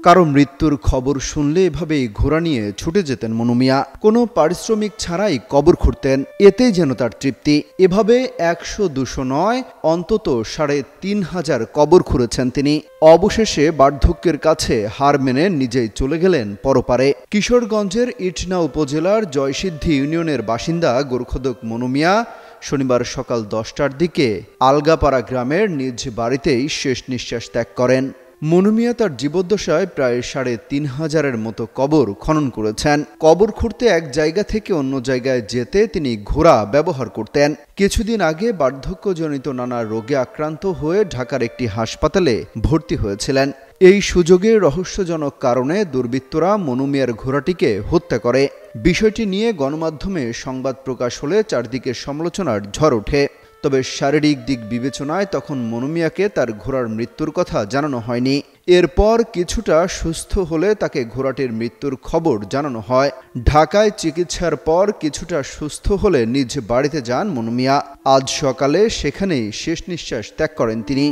কারো মৃত্যুর খবর শুনলে এভাবেই ঘোড়া নিয়ে ছুটে যেতেন মনু মিয়া। কোনো পারিশ্রমিক ছাড়াই কবর খুঁড়তেন, এতেই যেন তার তৃপ্তি। এভাবে 100-200 নয়, অন্তত 3500 কবর খুঁড়েছেন তিনি। অবশেষে বার্ধক্যের কাছে হার মেনে নিজেই চলে গেলেন পরপারে। কিশোরগঞ্জের ইটনা উপজেলার জয়সিদ্ধি ইউনিয়নের বাসিন্দা গোরখোদক মনু মিয়া শনিবার সকাল 10টার দিকে আলগাপাড়া গ্রামের নিজ বাড়িতেই শেষ নিঃশ্বাস ত্যাগ করেন। মনু মিয়া তার জীবদ্দশায় প্রায় 3500-এর মতো কবর খনন করেছেন। কবর খুঁড়তে এক জায়গা থেকে অন্য জায়গায় যেতে তিনি ঘোড়া ব্যবহার করতেন। কিছুদিন আগে বার্ধক্যজনিত নানা রোগে আক্রান্ত হয়ে ঢাকার একটি হাসপাতালে ভর্তি হয়েছিলেন। এই সুযোগে রহস্যজনক কারণে দুর্বৃত্তরা মনু মিয়ার ঘোড়াটিকে হত্যা করে। বিষয়টি নিয়ে গণমাধ্যমে সংবাদ প্রকাশ হলে চারদিকে সমালোচনার ঝড় ওঠে। তবে শারীরিক দিক বিবেচনায় তখন মনু মিয়াকে তার ঘোড়ার মৃত্যুর কথা জানানো হয়নি। এরপর কিছুটা সুস্থ হলে তাকে ঘোড়াটির মৃত্যুর খবর জানানো হয়। ঢাকায় চিকিৎসার পর কিছুটা সুস্থ হলে নিজ বাড়িতে যান মনু মিয়া। আজ সকালে সেখানেই শেষ নিঃশ্বাস ত্যাগ করেন তিনি।